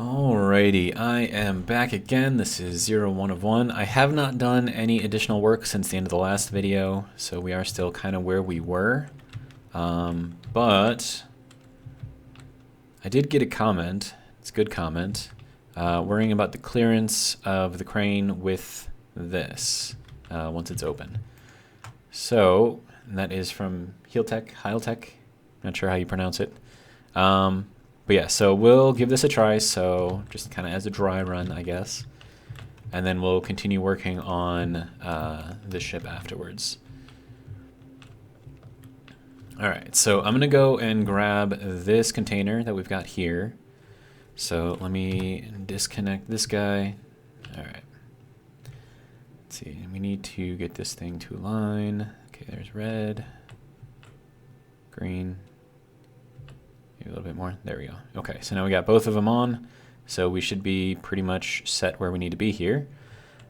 Alrighty, I am back again. This is 01 of 1. I have not done any additional work since the end of the last video, so we are still kind of where we were. But I did get a comment, it's a good comment, worrying about the clearance of the crane with this once it's open. So, and that is from Heiltech, not sure how you pronounce it. But yeah, so we'll give this a try, so just kind of as a dry run, I guess. And then we'll continue working on the ship afterwards. Alright, so I'm going to go and grab this container that we've got here. So let me disconnect this guy. Alright. Let's see, we need to get this thing to align. Okay, there's red, green. Maybe a little bit more. There we go. Okay, so now we got both of them on. So we should be pretty much set where we need to be here.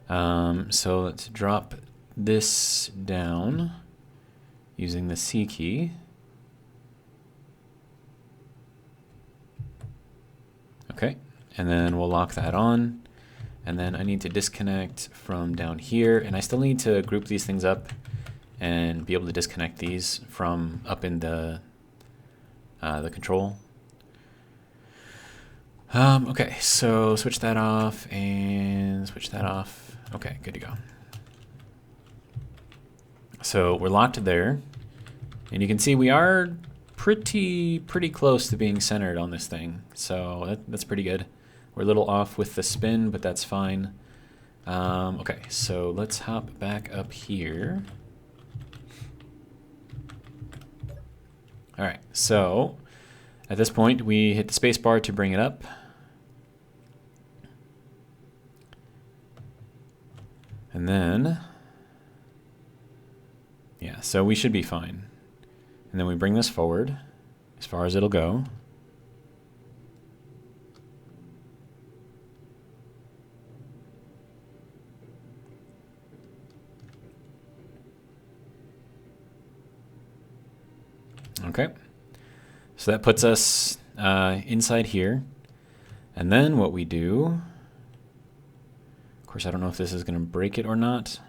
So let's drop this down using the C key. Okay, and then we'll lock that on. And then I need to disconnect from down here. And I still need to group these things up and be able to disconnect these from up in the control. Okay, so switch that off and switch that off. Okay, good to go. So we're locked there, and you can see we are pretty close to being centered on this thing. So that's pretty good. We're a little off with the spin, but that's fine. Okay, so let's hop back up here. All right, so at this point, we hit the space bar to bring it up. And then, yeah, so we should be fine. And then we bring this forward as far as it'll go. Okay. So that puts us inside here. And then what we do, of course, I don't know if this is going to break it or not.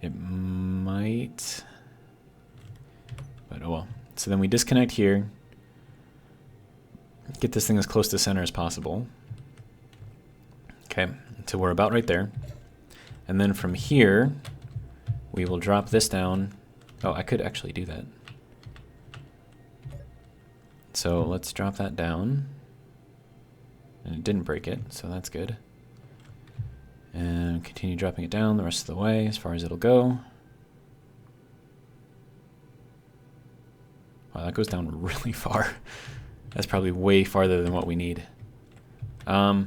It might, but oh well. So then we disconnect here, get this thing as close to center as possible. Okay, so we're about right there. And then from here, we will drop this down. Oh, I could actually do that. So let's drop that down. And it didn't break it, so that's good. And continue dropping it down the rest of the way as far as it'll go. Wow, that goes down really far. That's probably way farther than what we need. But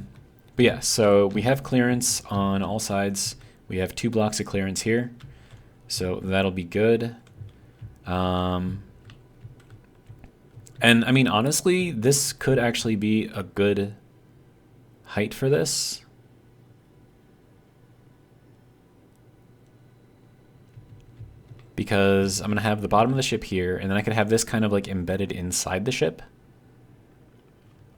yeah, so we have clearance on all sides. We have 2 blocks of clearance here, so that'll be good. And I mean, honestly, this could actually be a good height for this. Because I'm going to have the bottom of the ship here, and then I could have this kind of like embedded inside the ship.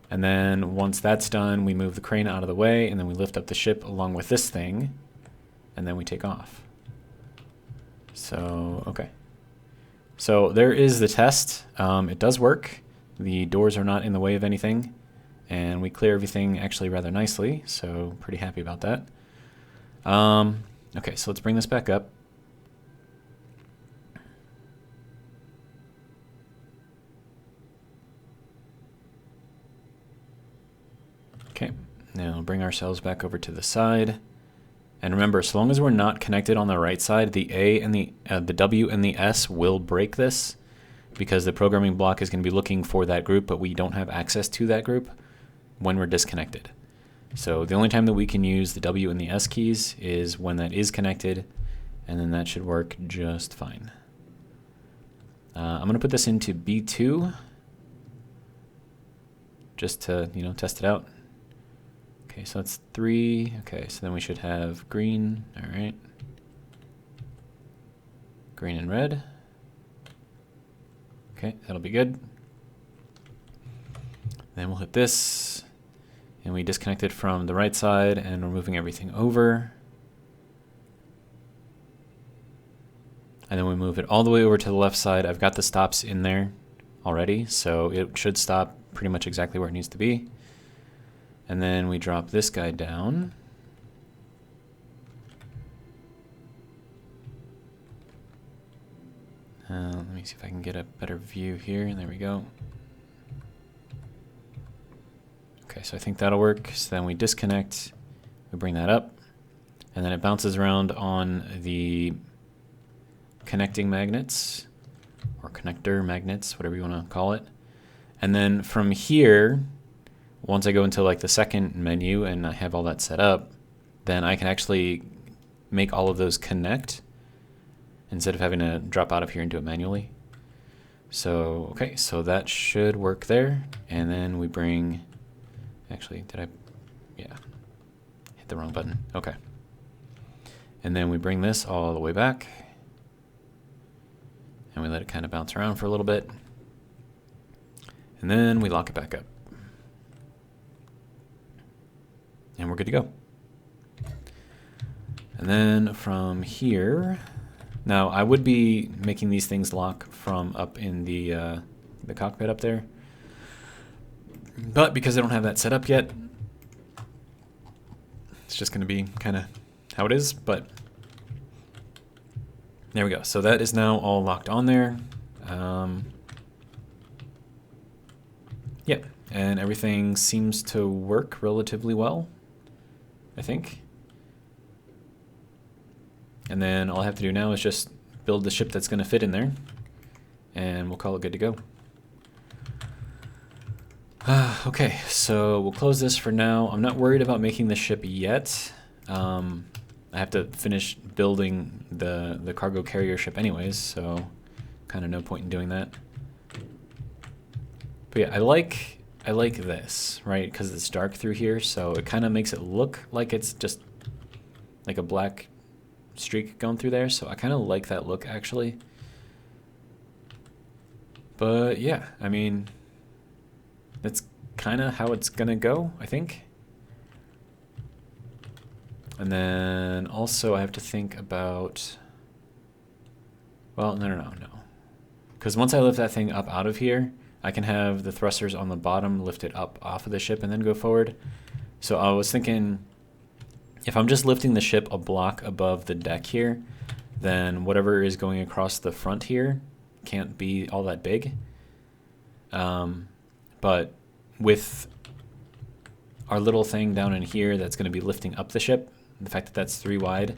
And then once that's done, we move the crane out of the way, and then we lift up the ship along with this thing, and then we take off. So, okay. So there is the test. It does work. The doors are not in the way of anything, and we clear everything actually rather nicely, so pretty happy about that. Okay, so let's bring this back up. Okay, now bring ourselves back over to the side. And remember, so long as we're not connected on the right side, the A and the W and the S will break this because the programming block is going to be looking for that group, but we don't have access to that group when we're disconnected. So the only time that we can use the W and the S keys is when that is connected, and then that should work just fine. I'm going to put this into B2 just to, test it out. Okay, so that's 3. Okay, so then we should have green. All right. Green and red. Okay, that'll be good. Then we'll hit this. And we disconnected from the right side, and we're moving everything over. And then we move it all the way over to the left side. I've got the stops in there already, so it should stop pretty much exactly where it needs to be. And then we drop this guy down. Let me see if I can get a better view here. There we go. Okay, so I think that'll work. So then we disconnect, we bring that up, and then it bounces around on the connecting magnets, or connector magnets, whatever you want to call it. And then from here, once I go into like the second menu and I have all that set up, then I can actually make all of those connect instead of having to drop out of here and do it manually. So, okay, so that should work there. And then we bring, actually, yeah, hit the wrong button. Okay. And then we bring this all the way back. And we let it kind of bounce around for a little bit. And then we lock it back up. And we're good to go. And then from here, now I would be making these things lock from up in the cockpit up there. But because I don't have that set up yet, it's just going to be kind of how it is. But there we go. So that is now all locked on there. Yeah, and everything seems to work relatively well, I think. And then all I have to do now is just build the ship that's going to fit in there, and we'll call it good to go. Okay, so we'll close this for now. I'm not worried about making the ship yet. I have to finish building the cargo carrier ship anyways, so kind of no point in doing that. But yeah, I like this, right? Because it's dark through here, so it kind of makes it look like it's just like a black streak going through there. So I kind of like that look, actually. But yeah, I mean, that's kind of how it's gonna go, I think. And then also I have to think about, well, no. Because once I lift that thing up out of here, I can have the thrusters on the bottom lifted up off of the ship and then go forward. So I was thinking, if I'm just lifting the ship a block above the deck here, then whatever is going across the front here can't be all that big. But with our little thing down in here that's going to be lifting up the ship, the fact that that's 3 wide,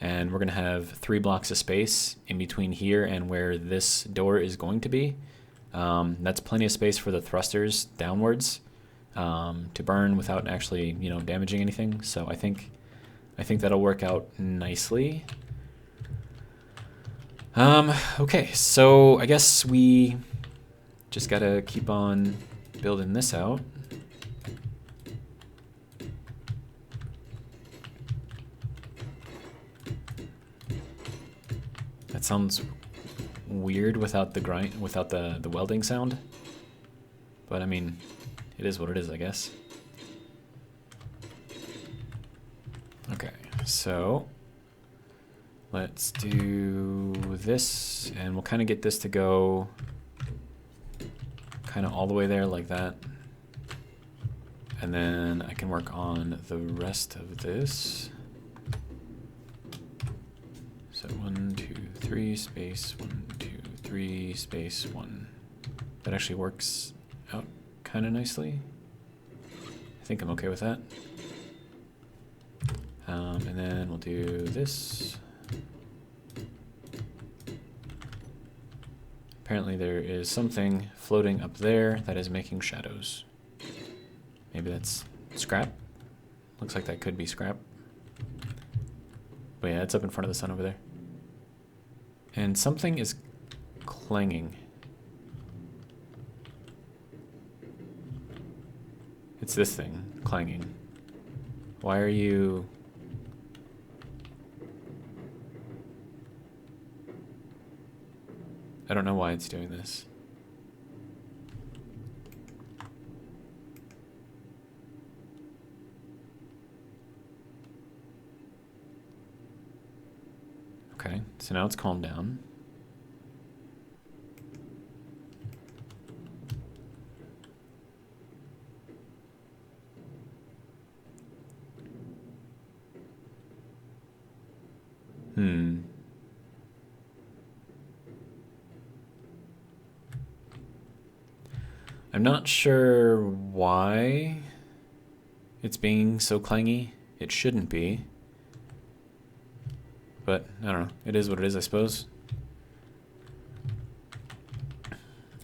and we're going to have 3 blocks of space in between here and where this door is going to be, that's plenty of space for the thrusters downwards to burn without actually, damaging anything. So I think that'll work out nicely. Okay, so I guess we just gotta keep on building this out. That sounds weird without the welding sound. But I mean, it is what it is, I guess. Okay, so let's do this, and we'll kind of get this to go kind of all the way there like that. And then I can work on the rest of this. So 1, 2, 3, space, 1, 2, 3, space, 1. That actually works out kind of nicely. I think I'm okay with that. And then we'll do this. Apparently there is something floating up there that is making shadows. Maybe that's scrap. Looks like that could be scrap. But yeah, it's up in front of the sun over there. And something is clanging. It's this thing, clanging. Why are you... I don't know why it's doing this. Okay, so now it's calmed down. I'm not sure why it's being so clangy. It shouldn't be. But, I don't know. It is what it is, I suppose.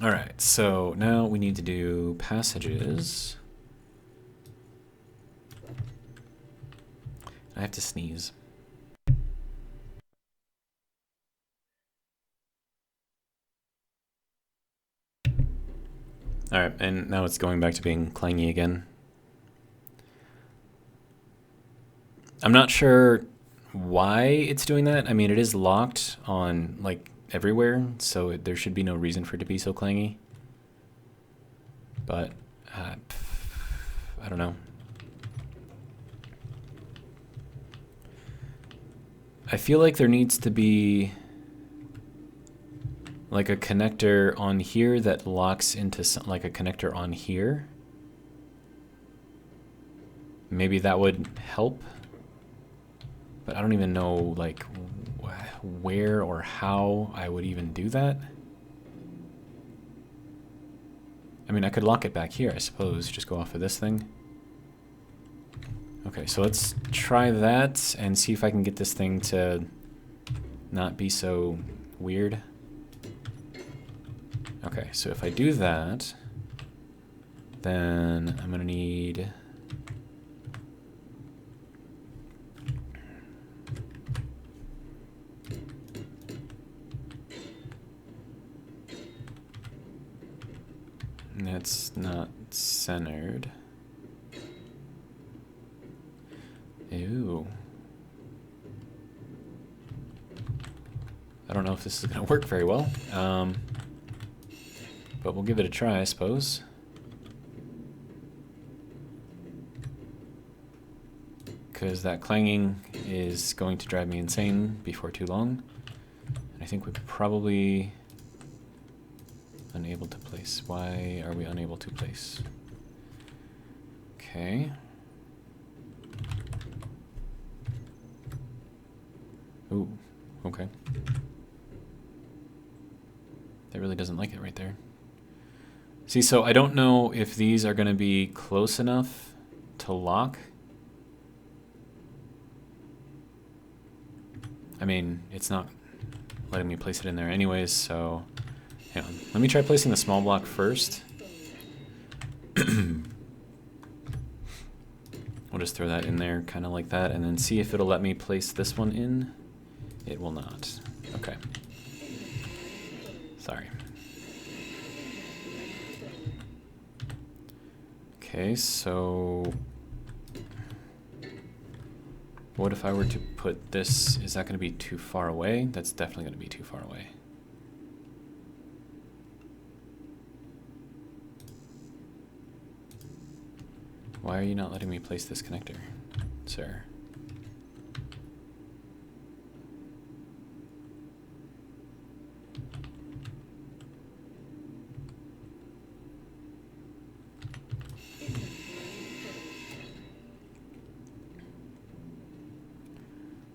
Alright, so now we need to do passages. I have to sneeze. Alright, and now it's going back to being clangy again. I'm not sure why it's doing that. I mean, it is locked on, like, everywhere, so there should be no reason for it to be so clangy. But, I don't know. I feel like there needs to be like a connector on here that locks into like a connector on here. Maybe that would help. But I don't even know like where or how I would even do that. I mean, I could lock it back here, I suppose. Just go off of this thing. Okay, so let's try that and see if I can get this thing to not be so weird. Okay, so if I do that, then I'm gonna need that's not centered. Ew. I don't know if this is gonna work very well. But we'll give it a try, I suppose. Because that clanging is going to drive me insane before too long. And I think we're probably unable to place. Why are we unable to place? Okay. Ooh, okay. That really doesn't like it right there. See, so I don't know if these are going to be close enough to lock. I mean, it's not letting me place it in there anyways, so hang on. Let me try placing the small block first. We'll just throw that in there kind of like that and then see if it'll let me place this one in. It will not. Okay. Sorry. Okay, so what if I were to put this, is that going to be too far away? That's definitely going to be too far away. Why are you not letting me place this connector, sir?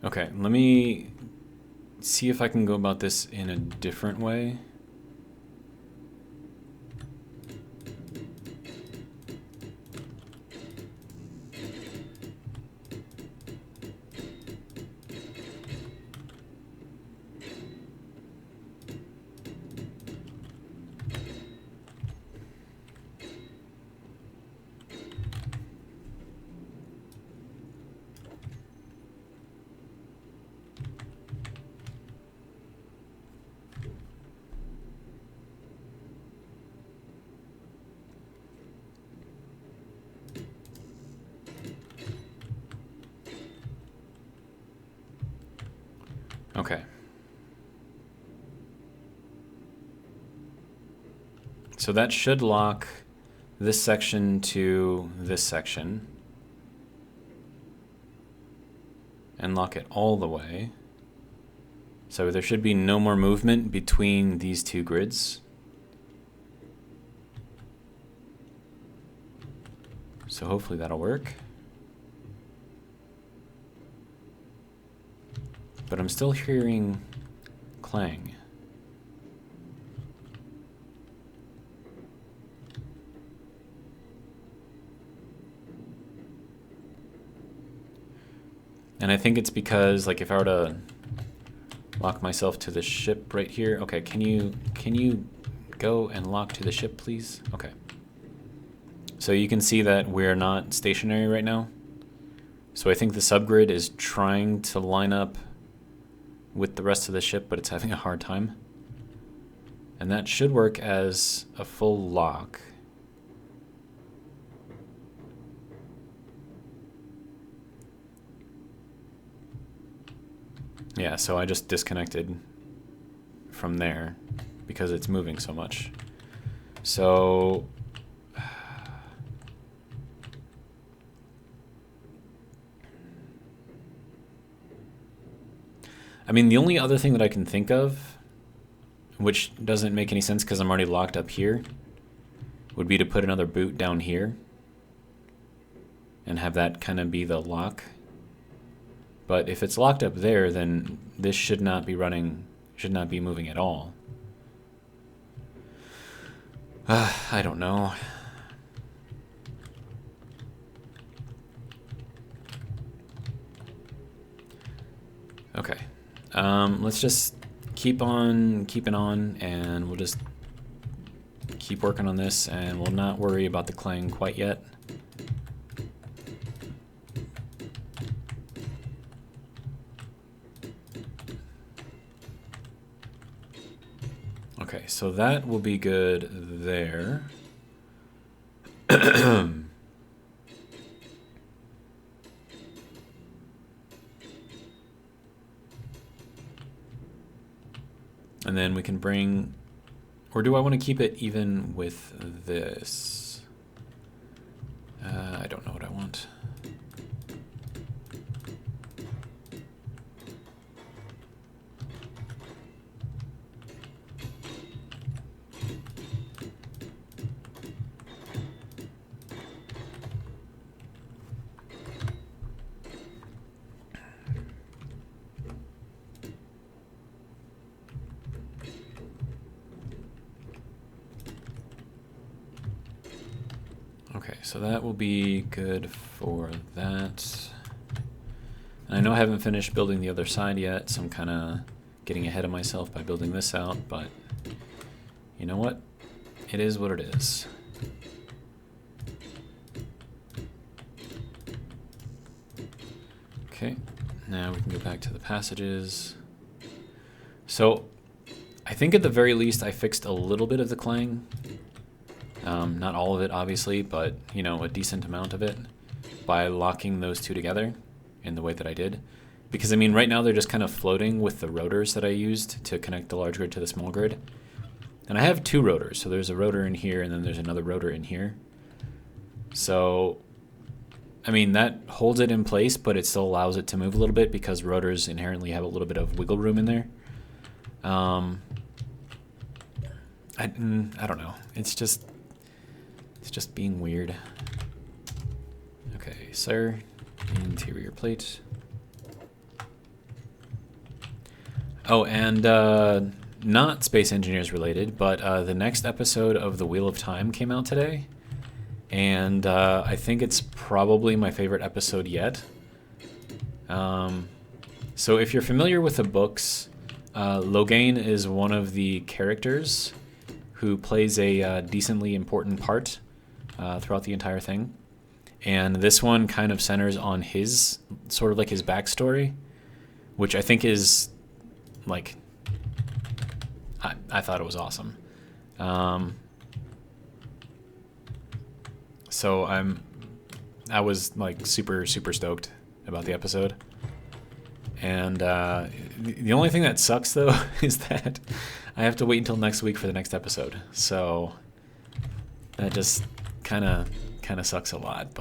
Okay, let me see if I can go about this in a different way. Okay. So that should lock this section to this section and lock it all the way. So there should be no more movement between these two grids. So hopefully that'll work. But I'm still hearing clang. And I think it's because, like, if I were to lock myself to the ship right here. Okay, can you go and lock to the ship, please? Okay. So you can see that we're not stationary right now. So I think the subgrid is trying to line up with the rest of the ship, but it's having a hard time. And that should work as a full lock. Yeah, so I just disconnected from there because it's moving so much. So I mean, the only other thing that I can think of, which doesn't make any sense because I'm already locked up here, would be to put another boot down here and have that kind of be the lock. But if it's locked up there, then this should not be running, should not be moving at all. I don't know. Okay. Let's just keep on keeping on, and we'll just keep working on this, and we'll not worry about the clang quite yet. Okay, so that will be good there. And then we can bring, or do I want to keep it even with this? I don't know what I want. Okay, so that will be good for that. And I know I haven't finished building the other side yet, so I'm kind of getting ahead of myself by building this out, but you know what? It is what it is. Okay, now we can go back to the passages. So I think at the very least I fixed a little bit of the clang. Not all of it, obviously, but, you know, a decent amount of it by locking those two together in the way that I did. Because, I mean, right now they're just kind of floating with the rotors that I used to connect the large grid to the small grid. And I have two rotors, so there's a rotor in here and then there's another rotor in here. So, I mean, that holds it in place, but it still allows it to move a little bit because rotors inherently have a little bit of wiggle room in there. I don't know. It's just being weird. Okay, sir. Interior plate. Oh, and not Space Engineers related, but the next episode of The Wheel of Time came out today. And I think it's probably my favorite episode yet. So if you're familiar with the books, Logain is one of the characters who plays a decently important part throughout the entire thing. And this one kind of centers on his, sort of like his backstory, which I think is, like, I thought it was awesome. So I was like super stoked about the episode. And the only thing that sucks though is that I have to wait until next week for the next episode. So that just kind of sucks a lot.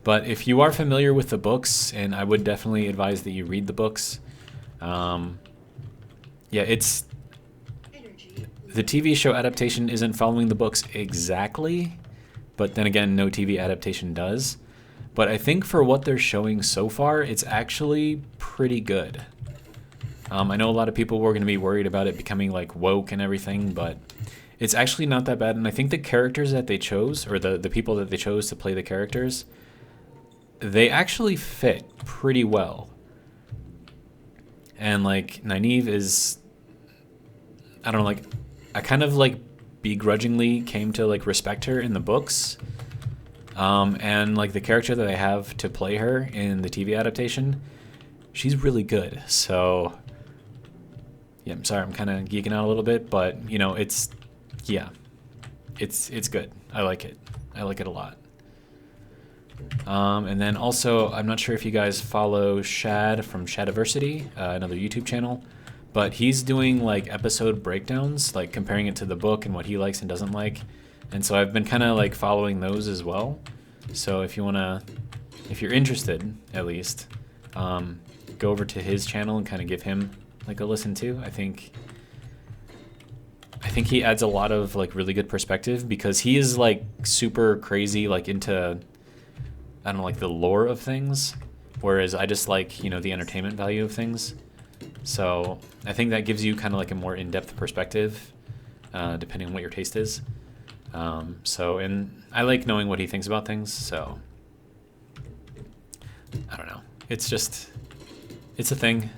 But if you are familiar with the books, and I would definitely advise that you read the books, Yeah, it's the TV show adaptation isn't following the books exactly, but then again, no TV adaptation does. But I think for what they're showing so far, it's actually pretty good. I know a lot of people were going to be worried about it becoming like woke and everything, but it's actually not that bad. And I think the characters that they chose, or the people that they chose to play the characters, they actually fit pretty well. And like Nynaeve is, I don't know, like I kind of like begrudgingly came to like respect her in the books. And like the character that I have to play her in the TV adaptation, she's really good. So yeah, I'm sorry, I'm kind of geeking out a little bit, but you know, it's good. I like it. I like it a lot. And then also, I'm not sure if you guys follow Shad from Shadiversity, another YouTube channel, but he's doing like episode breakdowns, like comparing it to the book and what he likes and doesn't like. And so I've been kind of like following those as well. So if you're interested, at least, go over to his channel and kind of give him like a listen to. I think he adds a lot of like really good perspective because he is like super crazy, like into, I don't know, like the lore of things, whereas I just like, you know, the entertainment value of things. So I think that gives you kind of like a more in-depth perspective, depending on what your taste is. And I like knowing what he thinks about things, so I don't know. It's a thing.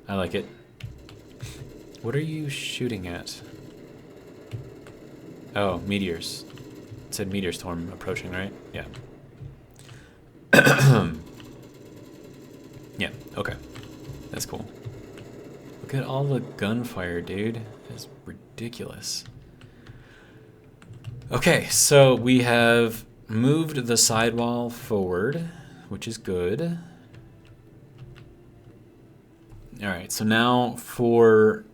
I like it. What are you shooting at? Oh, meteors. It said meteor storm approaching, right? Yeah. Yeah, okay. That's cool. Look at all the gunfire, dude. That's ridiculous. Okay, so we have moved the sidewall forward, which is good. All right, so now for...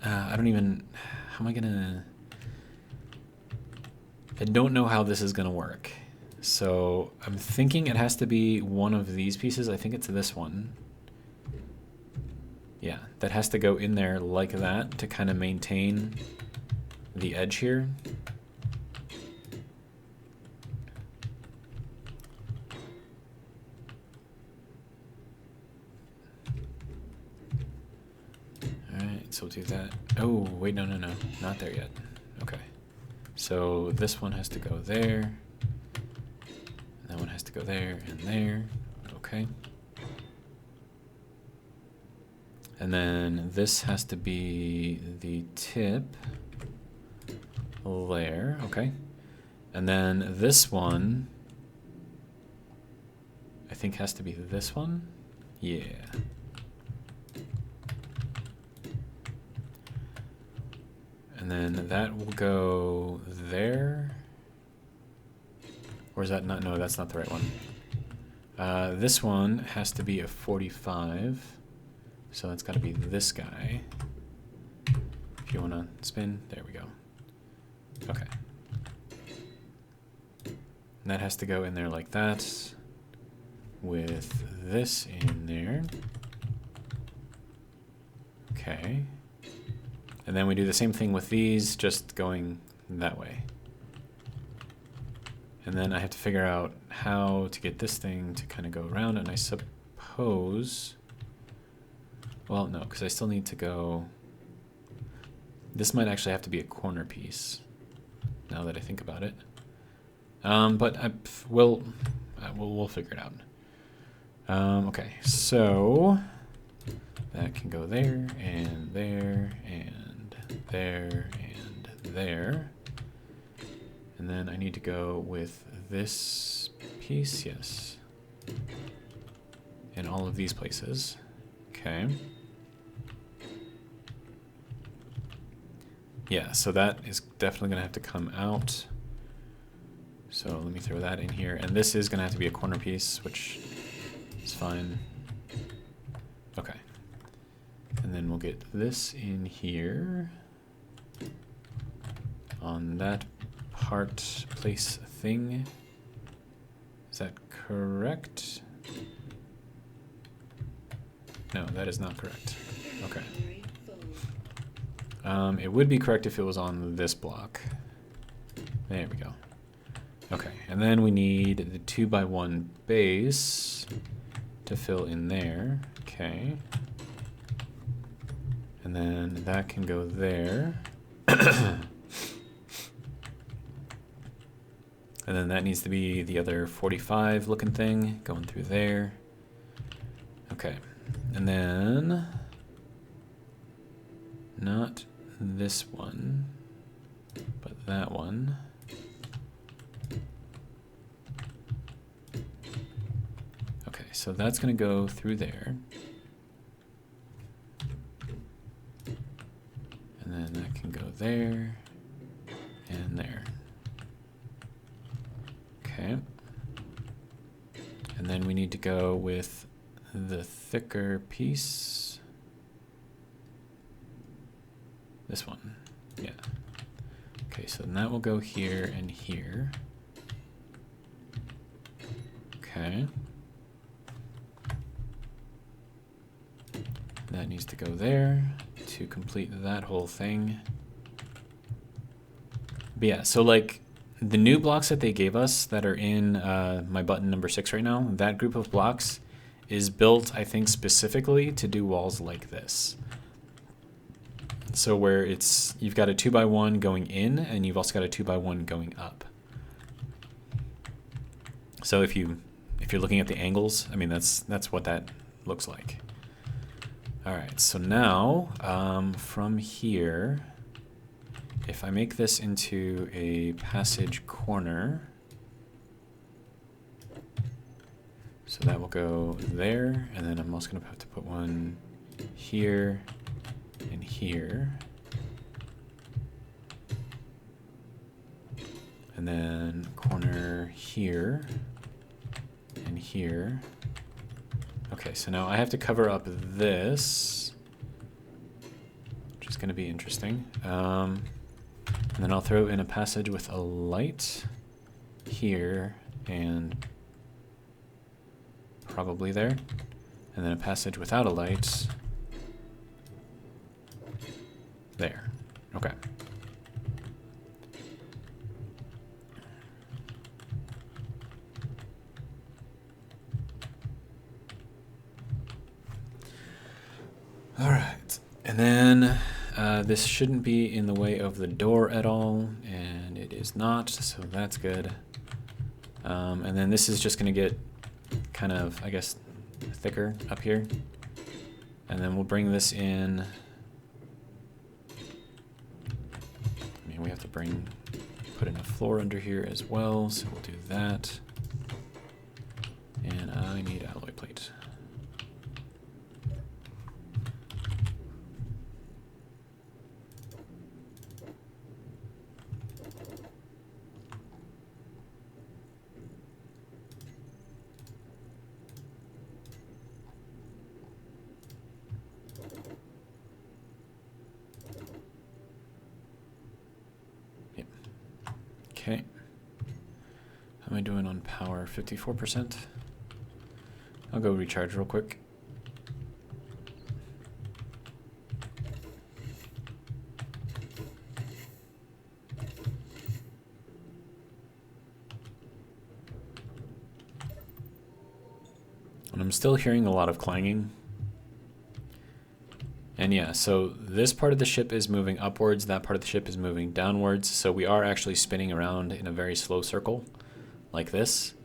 I don't even... How am I gonna... I don't know how this is gonna work. So I'm thinking it has to be one of these pieces. I think it's this one. Yeah, that has to go in there like that to kind of maintain the edge here. Alright, so we'll do that. Oh, wait, no, not there yet. Okay. So this one has to go there. And that one has to go there and there. Okay. And then this has to be the tip there, okay. And then this one, I think has to be this one. Yeah. And then that will go there. Or is that not? No, that's not the right one. This one has to be a 45. So it's got to be this guy. If you want to spin, there we go. Okay. And that has to go in there like that, with this in there. Okay. And then we do the same thing with these, just going that way. And then I have to figure out how to get this thing to kind of go around, and I suppose... Well, no, because I still need to go... This might actually have to be a corner piece, now that I think about it. But we'll figure it out. Okay, so that can go there, and there, and there, and there. And then I need to go with this piece, yes. In all of these places. Okay. Yeah, so that is definitely going to have to come out. So let me throw that in here. And this is going to have to be a corner piece, which is fine. Okay. And then we'll get this in here. On that part place thing. Is that correct? No, that is not correct. Okay. It would be correct if it was on this block. There we go. Okay, and then we need the 2x1 base to fill in there. Okay. And then that can go there. And then that needs to be the other 45 looking thing going through there. Okay. And then not this one, but that one. Okay, so that's going to go through there. And then that can go there and there. Okay. And then we need to go with the thicker piece. This one. Yeah. Okay, so then that will go here and here. Okay. That needs to go there to complete that whole thing. But yeah, so like the new blocks that they gave us that are in my button number 6 right now, that group of blocks is built, I think, specifically to do walls like this. So where it's, you've got a 2x1 going in and you've also got a 2x1 going up. So if you're looking at the angles, I mean, that's what that looks like. All right, so now from here, if I make this into a passage corner, so that will go there, and then I'm also going to have to put one here and here. And then corner here and here. Okay, so now I have to cover up this, which is going to be interesting. And then I'll throw in a passage with a light here and probably there. And then a passage without a light there. Okay. All right, and then this shouldn't be in the way of the door at all, and it is not, so that's good. And then this is just going to get kind of, I guess, thicker up here. And then we'll bring this in. I mean, we have to put in a floor under here as well, so we'll do that. And I need alloy plate. Okay. How am I doing on power? 54%? I'll go recharge real quick. And I'm still hearing a lot of clanging. And yeah, so this part of the ship is moving upwards, that part of the ship is moving downwards, so we are actually spinning around in a very slow circle, like this.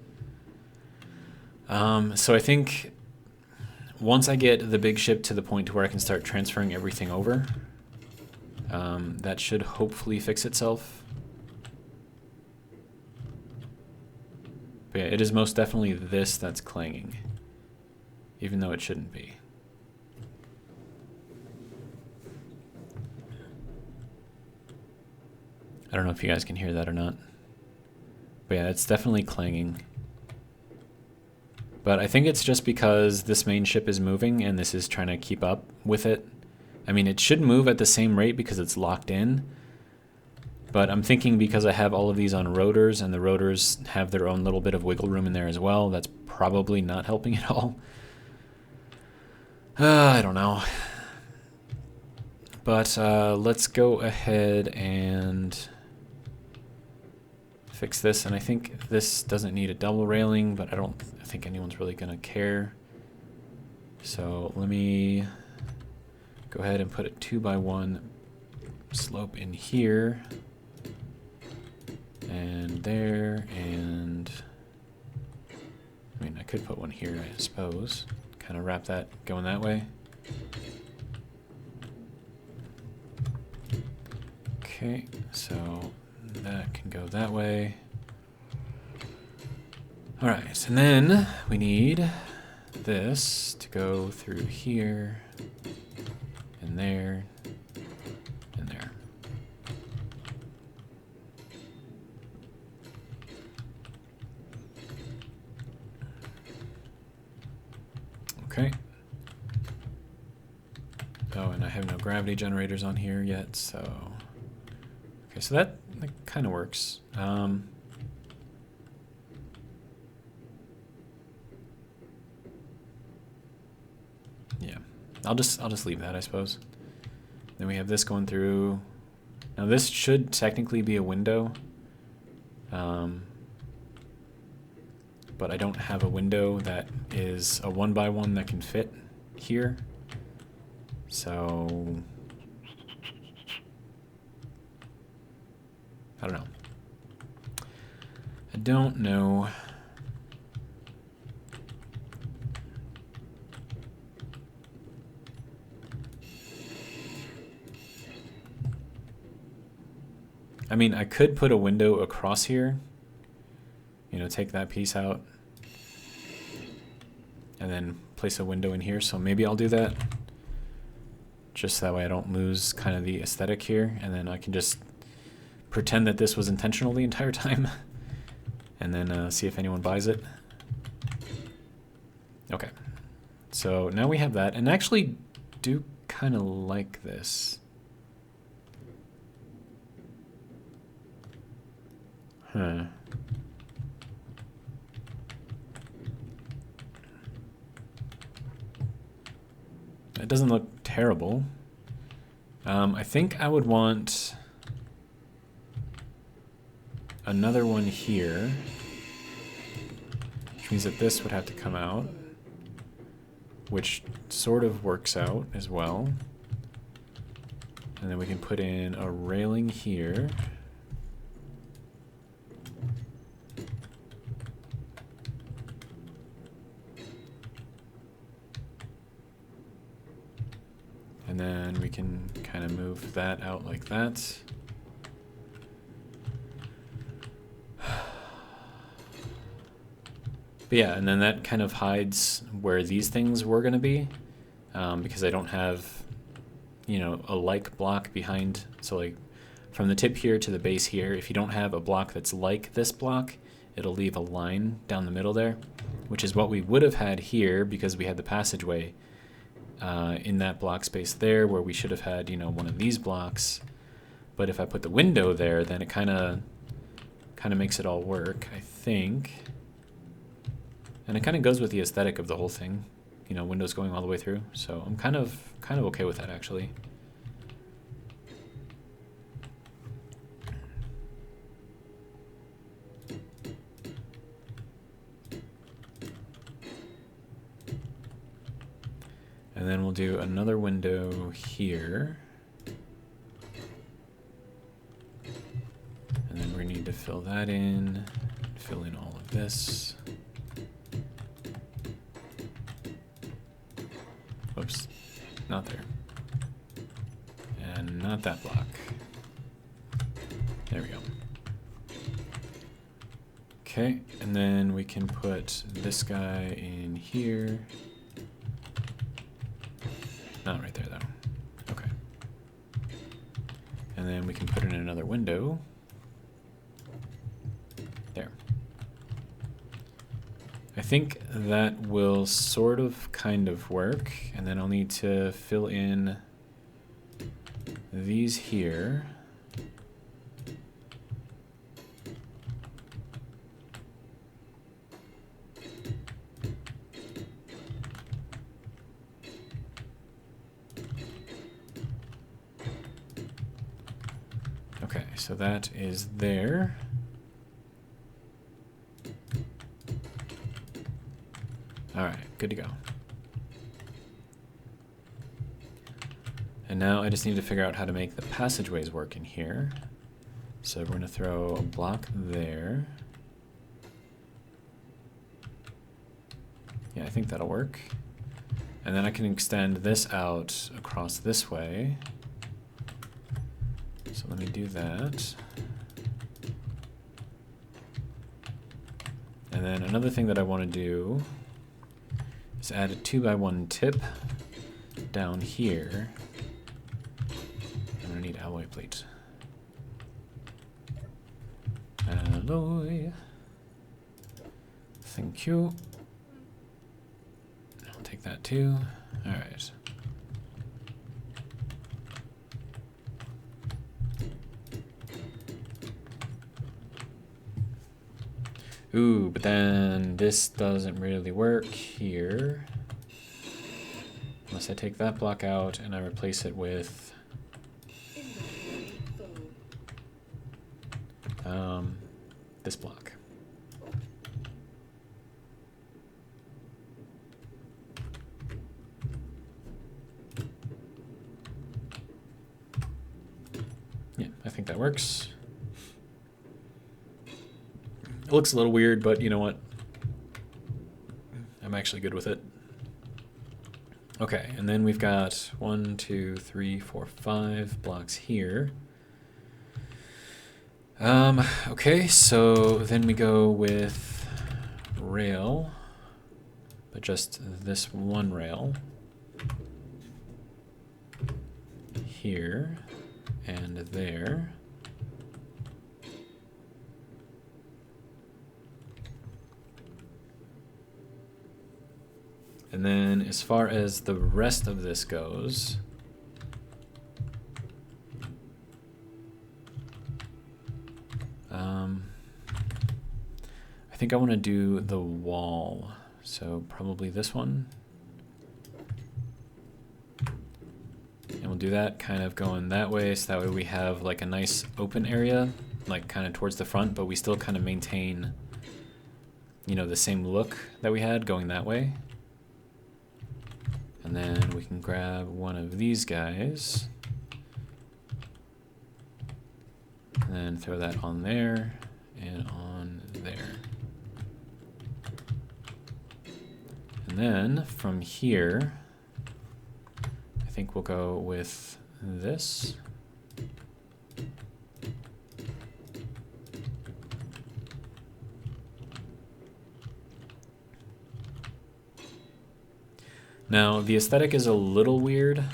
So I think once I get the big ship to the point to where I can start transferring everything over, that should hopefully fix itself. But yeah, it is most definitely this that's clanging, even though it shouldn't be. I don't know if you guys can hear that or not. But yeah, it's definitely clanging. But I think it's just because this main ship is moving and this is trying to keep up with it. I mean, it should move at the same rate because it's locked in. But I'm thinking because I have all of these on rotors and the rotors have their own little bit of wiggle room in there as well, that's probably not helping at all. I don't know. But let's go ahead and fix this. And I think this doesn't need a double railing, but I don't think anyone's really going to care. So let me go ahead and put a 2x1 slope in here. And there, and I mean, I could put one here, I suppose. Kind of wrap that going that way. Okay, so that can go that way. All right, and then we need this to go through here, and there, and there. Okay. Oh, and I have no gravity generators on here yet, so... Okay, so that kind of works. Yeah, I'll just leave that, I suppose. Then we have this going through. Now this should technically be a window, but I don't have a window that is a 1x1 that can fit here. So I don't know. I don't know. I mean, I could put a window across here, you know, take that piece out and then place a window in here. So maybe I'll do that just that way I don't lose kind of the aesthetic here, and then I can just pretend that this was intentional the entire time and then see if anyone buys it. Okay, so now we have that, and I actually do kind of like this. Huh. It doesn't look terrible. I think I would want another one here, which means that this would have to come out, which sort of works out as well. And then we can put in a railing here. And then we can kind of move that out like that. But yeah, and then that kind of hides where these things were going to be, because I don't have, you know, a like block behind. So like from the tip here to the base here, if you don't have a block that's like this block, it'll leave a line down the middle there, which is what we would have had here because we had the passageway in that block space there, where we should have had, you know, one of these blocks. But if I put the window there, then it kind of makes it all work, I think. And it kind of goes with the aesthetic of the whole thing, you know, windows going all the way through. So I'm kind of okay with that, actually. And then we'll do another window here. And then we need to fill that in, fill in all of this. Whoops, not there. And not that block. There we go. Okay, and then we can put this guy in here. Not right there, though. Okay. And then we can put in another window. There. I think that will sort of kind of work. And then I'll need to fill in these here. so that is there. All right, good to go. And now I just need to figure out how to make the passageways work in here. So we're going to throw a block there. Yeah, I think that'll work. And then I can extend this out across this way. So let me do that. And then another thing that I want to do is add a 2x1 tip down here. I'm going to need alloy plate. Alloy. Thank you. I'll take that too. All right. Ooh, but then this doesn't really work here. Unless I take that block out and I replace it with this block. Yeah, I think that works. It looks a little weird, but you know what? I'm actually good with it. Okay, and then we've got 1, 2, 3, 4, 5 blocks here. Okay, so then we go with rail, but just this one rail here and there. And then as far as the rest of this goes, I think I want to do the wall. So probably this one. And we'll do that kind of going that way, so that way we have like a nice open area, like kind of towards the front, but we still kind of maintain, you know, the same look that we had going that way. And then we can grab one of these guys and then throw that on there and on there. And then from here, I think we'll go with this. Now, the aesthetic is a little weird.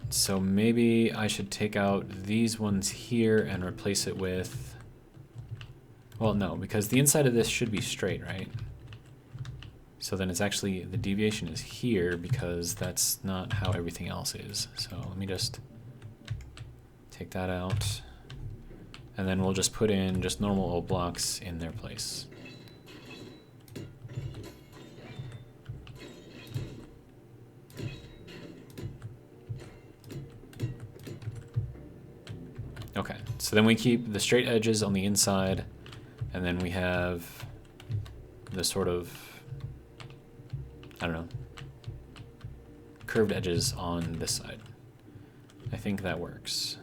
So maybe I should take out these ones here and replace it with... Well, no, because the inside of this should be straight, right? So then it's actually, the deviation is here because that's not how everything else is. So let me just take that out. And then we'll just put in just normal old blocks in their place. Okay, so then we keep the straight edges on the inside, and then we have the sort of, I don't know, curved edges on this side. I think that works.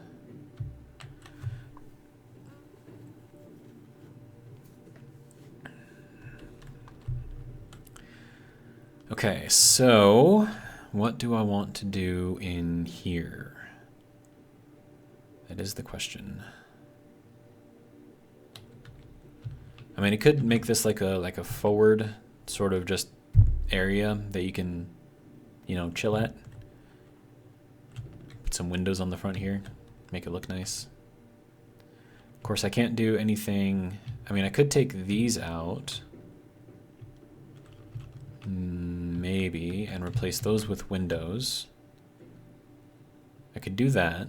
Okay, so what do I want to do in here? That is the question. I mean, it could make this like a forward sort of just area that you can, you know, chill at. Put some windows on the front here, make it look nice. Of course, I can't do anything. I mean, I could take these out, maybe, and replace those with windows. I could do that.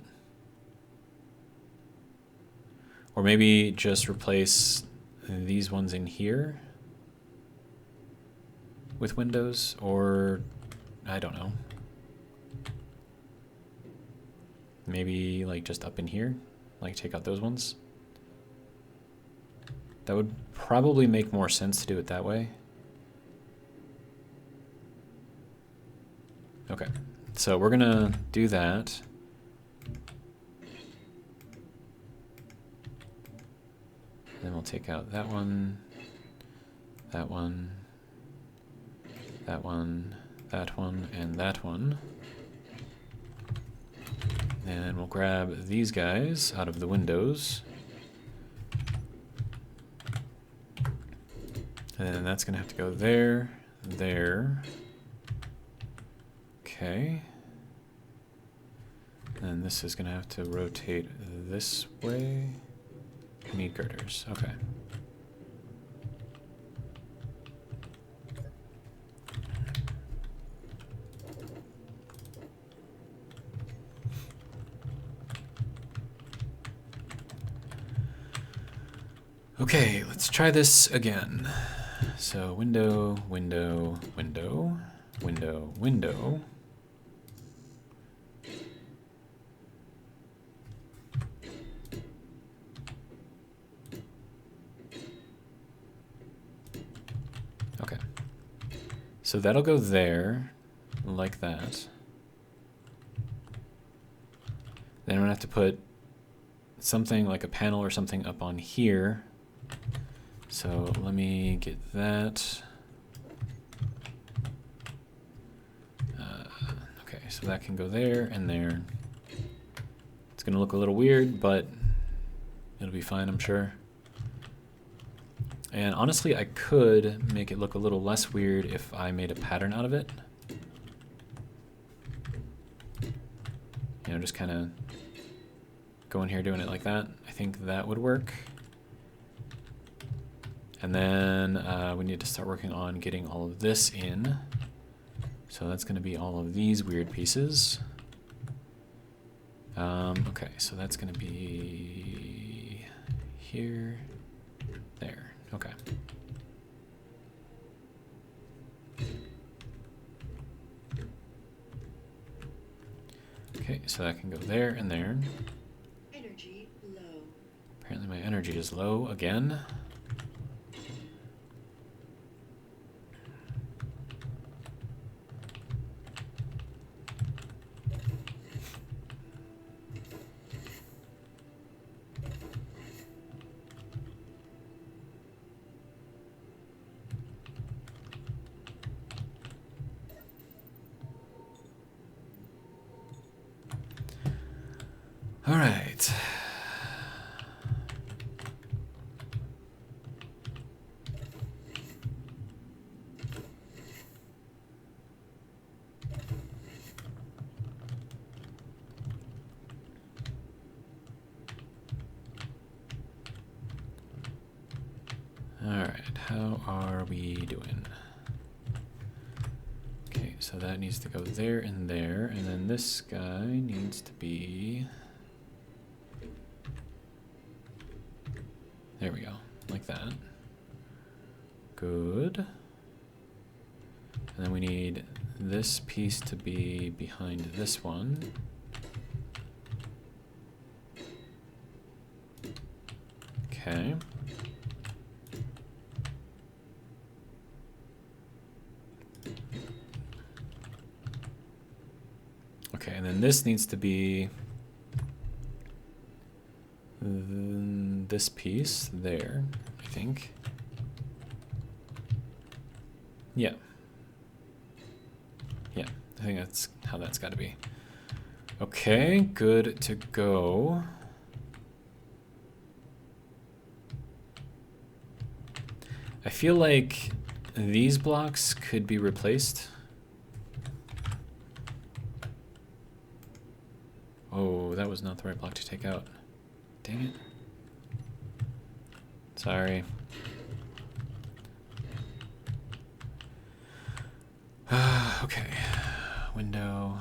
Or maybe just replace these ones in here with windows, or I don't know. maybe like just up in here, like take out those ones. That would probably make more sense to do it that way. Okay, so we're gonna do that. Then we'll take out that one, that one, that one, that one, and that one. And we'll grab these guys out of the windows. And that's gonna have to go there, there. Okay. And this is gonna have to rotate this way. We need girders, okay. Okay, let's try this again. So window, window, window, window, window. Okay. So that'll go there, like that. Then I'm gonna have to put something like a panel or something up on here. So let me get that. Okay, so that can go there and there. It's gonna look a little weird, but it'll be fine, I'm sure. And honestly, I could make it look a little less weird if I made a pattern out of it. You know, just kind of go in here doing it like that. I think that would work. And then we need to start working on getting all of this in. So that's going to be all of these weird pieces. Okay, so that's going to be here, there. Okay. Okay, so that can go there and there. Energy low. Apparently my energy is low again. All right. All right, how are we doing? Okay, so that needs to go there and there, and then this guy needs to be... There we go, like that. Good. And then we need this piece to be behind this one. Okay. Okay, and then this needs to be this piece there, I think. Yeah. Yeah, I think that's how that's got to be. Okay, good to go. I feel like these blocks could be replaced. Oh, that was not the right block to take out. Dang it. Sorry. Okay. Window.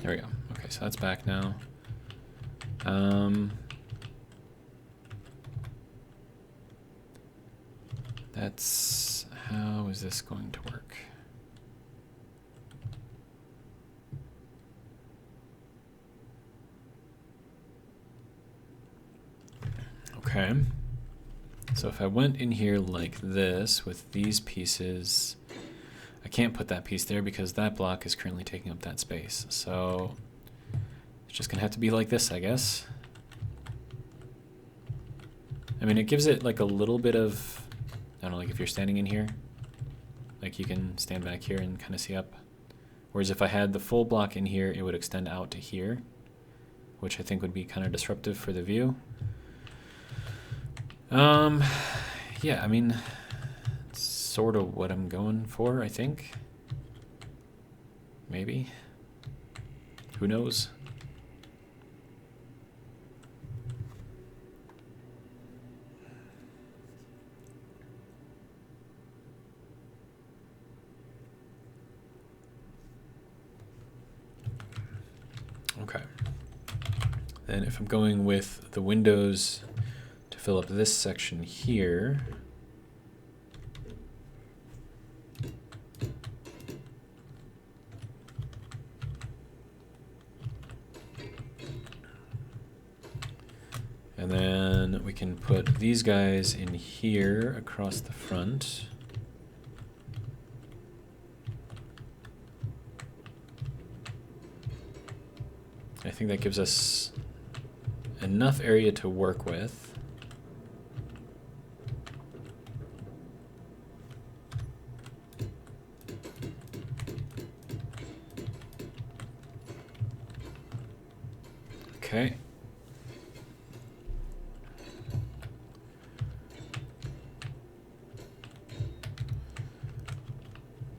There we go. Okay, so that's back now. That's how is this going to work? Okay. So if I went in here like this with these pieces, I can't put that piece there because that block is currently taking up that space. So it's just gonna have to be like this, I guess. I mean, it gives it like a little bit of, I don't know, like if you're standing in here, like you can stand back here and kind of see up. Whereas if I had the full block in here, it would extend out to here, which I think would be kind of disruptive for the view. Yeah, I mean, it's sort of what I'm going for, I think. Maybe. Who knows? Okay. Then if I'm going with the windows to fill up this section here, and then we can put these guys in here across the front. I think that gives us enough area to work with. Okay.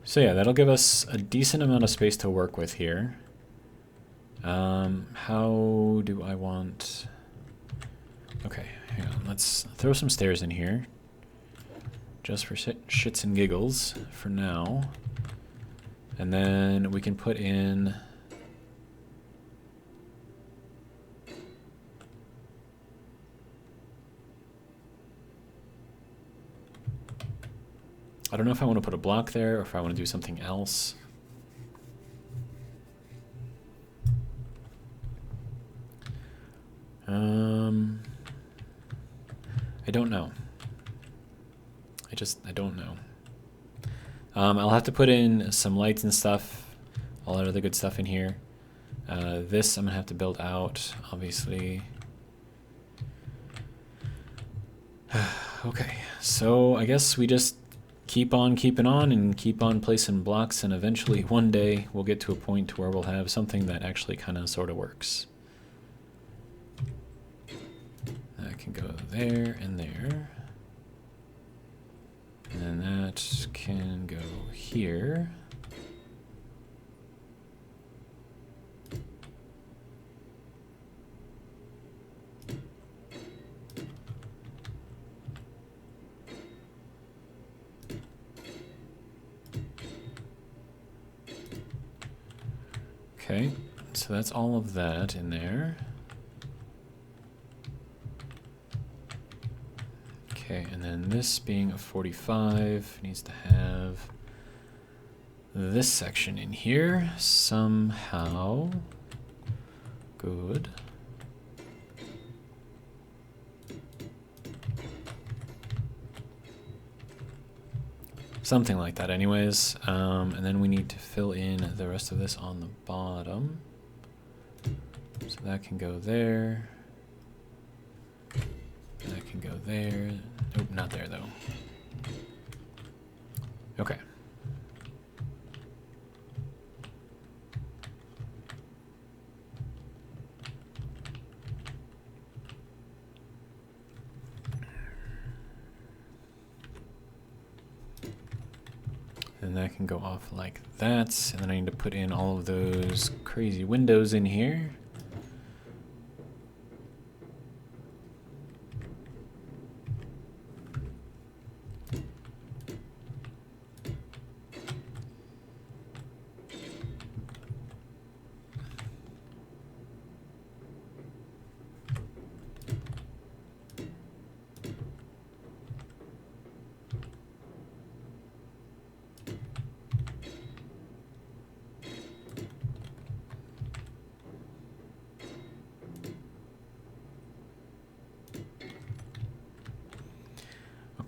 So yeah, that'll give us a decent amount of space to work with here. How do I want... Okay, hang on. Let's throw some stairs in here. Just for shits and giggles for now. And then we can put in... I don't know if I want to put a block there or if I want to do something else. I don't know. I don't know. I'll have to put in some lights and stuff, all that other good stuff in here. This I'm gonna have to build out, obviously. Okay, so I guess we just keep on keeping on and keep on placing blocks, and eventually one day we'll get to a point where we'll have something that actually kind of sort of works. That can go there and there. And then that can go here. Okay, so that's all of that in there. Okay, and then this being a 45 needs to have this section in here somehow. Good. Something like that anyways. And then we need to fill in the rest of this on the bottom. So that can go there. That can go there. Nope, not there though. Okay. And that can go off like that. And then I need to put in all of those crazy windows in here.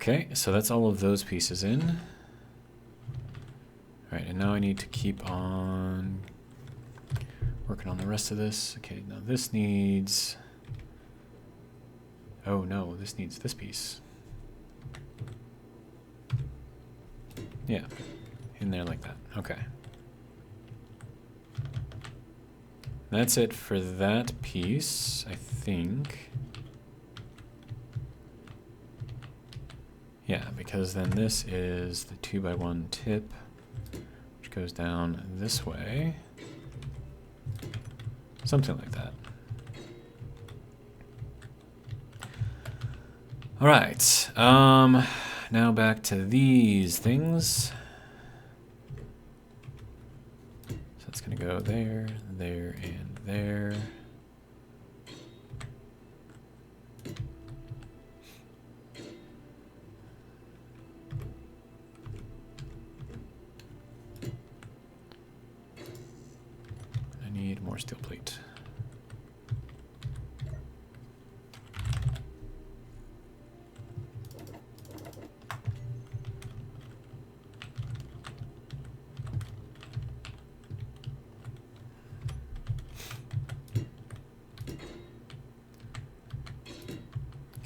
Okay, so that's all of those pieces in. All right, and now I need to keep on working on the rest of this. Okay, now this needs... Oh no, this needs this piece. Yeah, in there like that. Okay. That's it for that piece, I think. Yeah, because then this is the 2x1 tip, which goes down this way. Something like that. All right. Now back to these things. So it's going to go there, there, and there. I need more steel plate.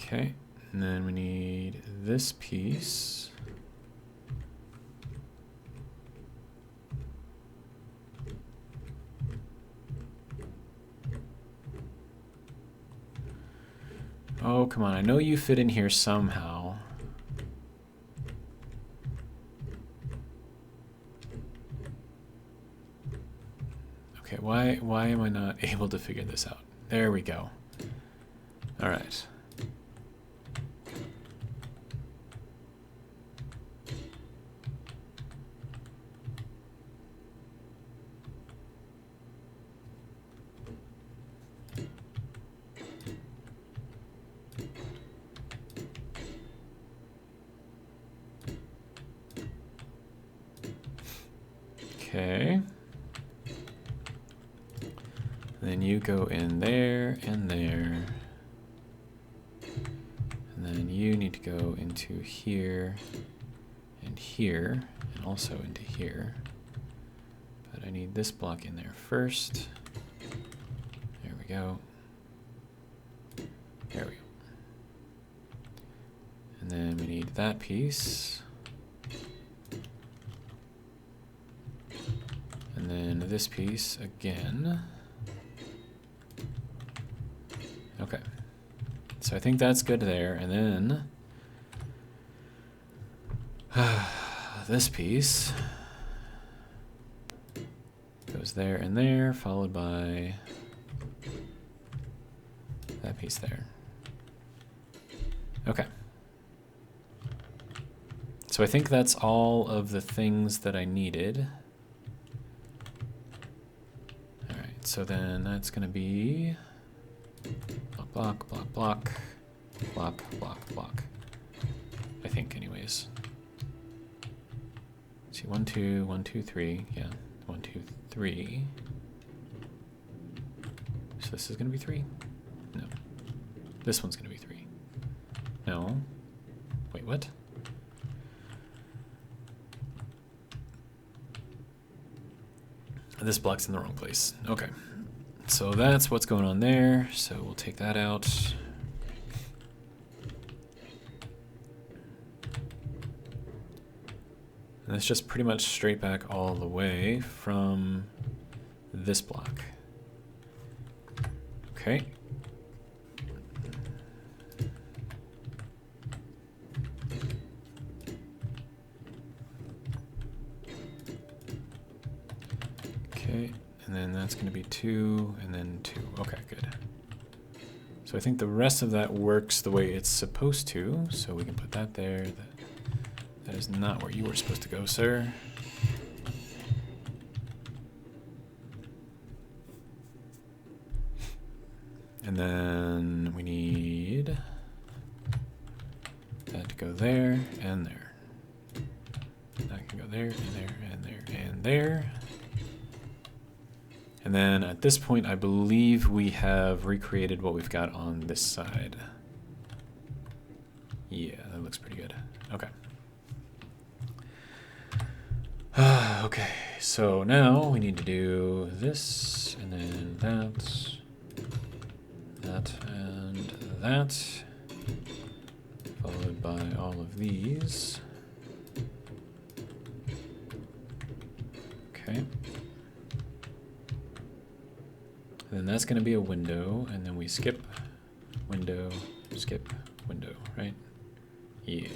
Okay, and then we need this piece. Oh, come on, I know you fit in here somehow. Okay, why am I not able to figure this out? There we go. All right. Okay. Then you go in there and there. And then you need to go into here and here and also into here. But I need this block in there first. There we go. There we go. And then we need that piece. And then this piece again. Okay. So I think that's good there. And then this piece goes there and there, followed by that piece there. Okay. So I think that's all of the things that I needed. All right, so then that's going to be block, block, block, block, block, block. I think, anyways. Let's see, 1, 2, 1, 2, 3. Yeah, 1, 2, 3. So this is going to be 3? No. This one's going to be 3. No. Wait, what? This block's in the wrong place. Okay. So that's what's going on there. So we'll take that out. And it's just pretty much straight back all the way from this block. Okay. Okay, and then that's going to be 2, and then 2. Okay, good. So I think the rest of that works the way it's supposed to, so we can put that there. That is not where you were supposed to go, sir. And then we need that to go there and there. That can go there and there and there and there. And then at this point, I believe we have recreated what we've got on this side. Yeah, that looks looks pretty good. Okay. Okay, so now we need to do this, and then that, and that, followed by all of these. Okay. And then that's going to be a window, and then we skip, window, skip, window, right? Yeah.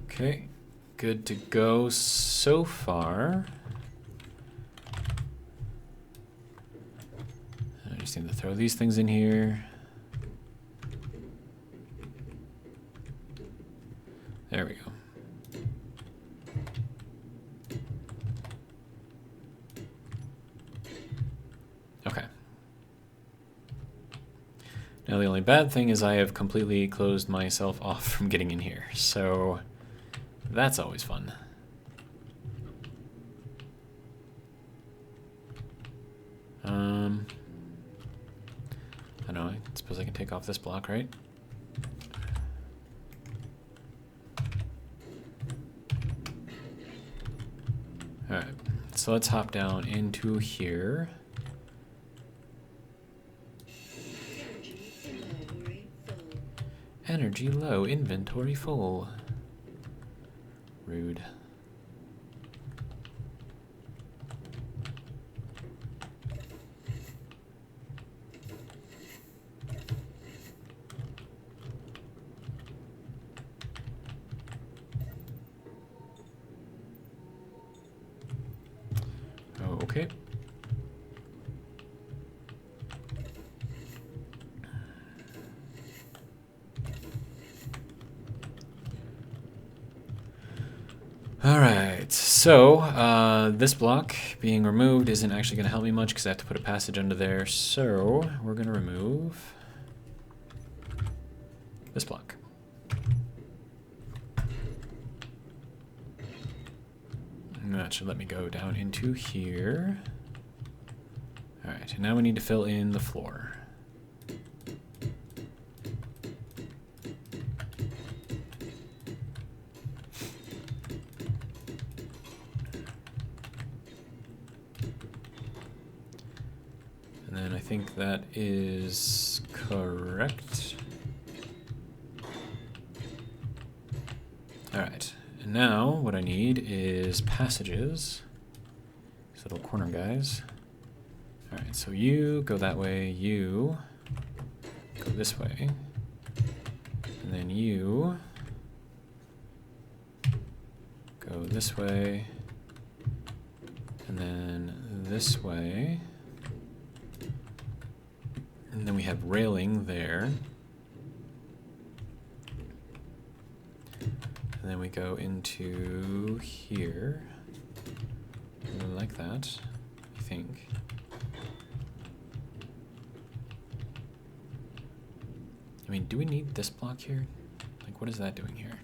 Okay, good to go so far. I just need to throw these things in here. There we go. Okay. Now the only bad thing is I have completely closed myself off from getting in here, so that's always fun. I don't know, I suppose I can take off this block, right? Alright, so let's hop down into here. Energy low, inventory full. Rude. Okay. Alright, so this block being removed isn't actually going to help me much because I have to put a passage under there. So we're going to remove this block. And that should let me go down into here. Alright, and now we need to fill in the floor. And then I think that is correct. Alright, and now what I need is passages. These little corner guys. Alright, so you go that way, you go this way, and then you go this way, and then this way. And then we have railing there. And then we go into here. Like that, I think. I mean, do we need this block here? Like, what is that doing here?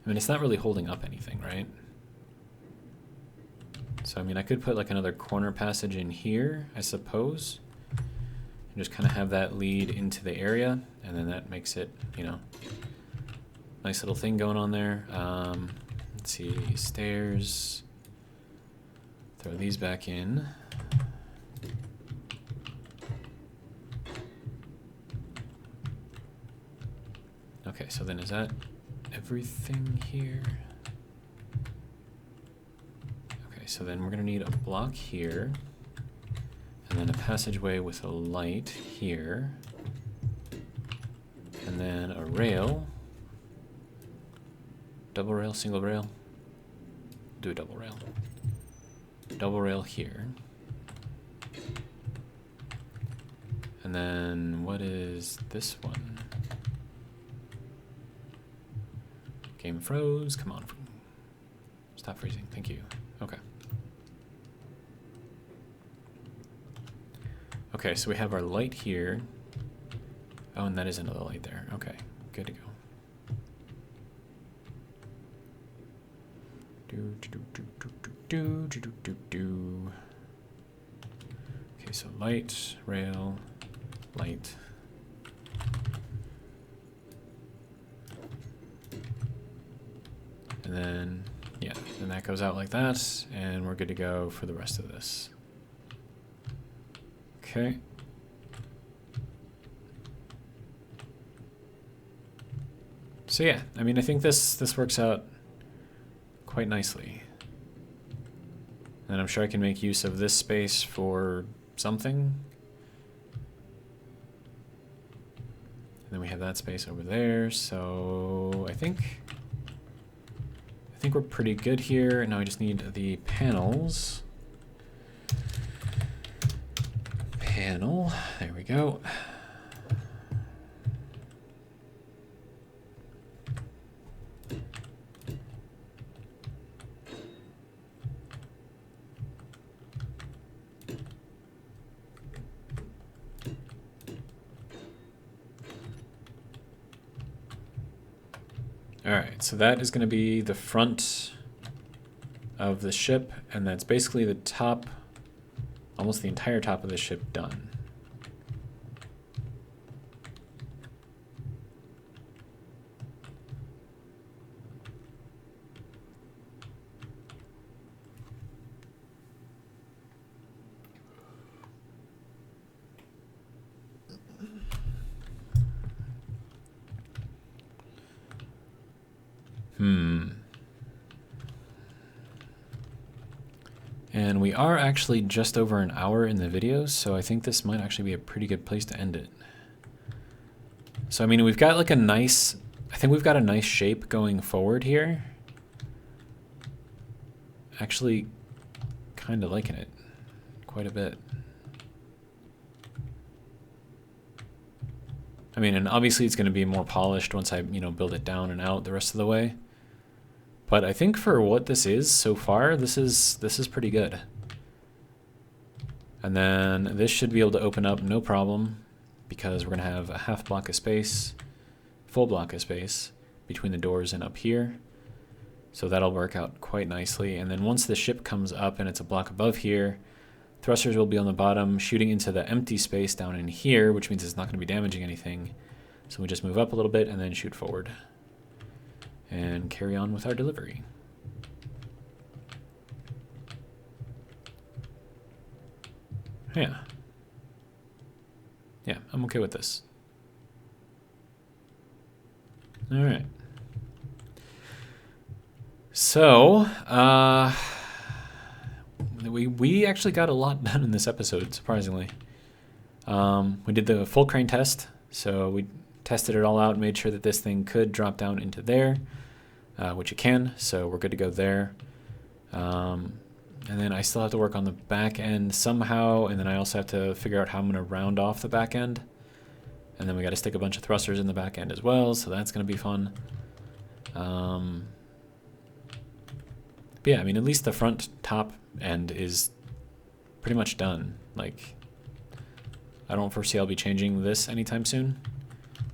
I mean, it's not really holding up anything, right? So, I mean, I could put like another corner passage in here, I suppose. And just kind of have that lead into the area. And then that makes it, you know, nice little thing going on there. Let's see, stairs. Throw these back in. Okay, so then is that everything here? Okay, so then we're gonna need a block here, and then a passageway with a light here, and then a rail. Double rail, single rail? Do a double rail. Double rail here. And then what is this one? Game froze. Come on. Stop freezing. Thank you. Okay. Okay, so we have our light here. Oh, and that is another light there. Okay, good to go. Okay, so light, rail, light. And then, yeah, then that goes out like that, and we're good to go for the rest of this. Okay. So yeah, I mean, I think this works out quite nicely. And I'm sure I can make use of this space for something. And then we have that space over there, so I think we're pretty good here. Now I just need the panels. Panel, there we go. Alright, so that is going to be the front of the ship, and that's basically the top, almost the entire top of the ship done. And we are actually just over an hour in the video, so I think this might actually be a pretty good place to end it. So I mean, we've got like a nice, I think we've got a nice shape going forward here. Actually, kind of liking it quite a bit. I mean, and obviously it's going to be more polished once I, build it down and out the rest of the way. But I think for what this is so far, this is pretty good. And then this should be able to open up no problem, because we're going to have a half block of space, full block of space between the doors and up here. So that'll work out quite nicely. And then once the ship comes up and it's a block above here, thrusters will be on the bottom shooting into the empty space down in here, which means it's not going to be damaging anything. So we just move up a little bit and then shoot forward and carry on with our delivery. Yeah. Yeah, I'm okay with this. All right. So, we actually got a lot done in this episode, surprisingly. We did the full crane test, so we tested it all out, made sure that this thing could drop down into there, which it can, so we're good to go there. And then I still have to work on the back end somehow, and then I also have to figure out how I'm going to round off the back end. And then we got to stick a bunch of thrusters in the back end as well, so that's going to be fun. But yeah, I mean, at least the front top end is pretty much done. Like, I don't foresee I'll be changing this anytime soon,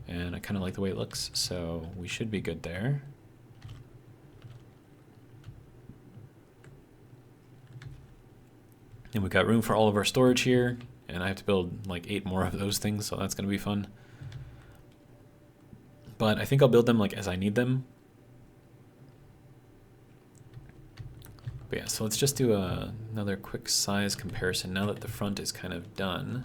and I kind of like the way it looks, so we should be good there. And we've got room for all of our storage here, and I have to build like 8 more of those things, so that's going to be fun. But I think I'll build them like as I need them. But yeah, so let's just do another quick size comparison now that the front is kind of done.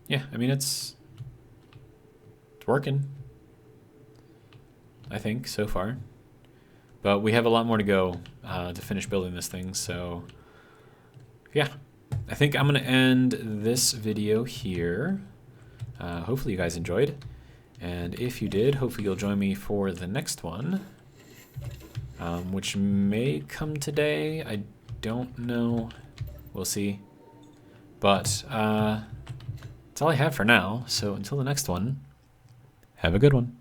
Yeah, I mean, it's working, I think, so far. But we have a lot more to go to finish building this thing, so yeah. I think I'm going to end this video here. Hopefully you guys enjoyed. And if you did, hopefully you'll join me for the next one, which may come today. I don't know. We'll see. But that's all I have for now. So until the next one, have a good one.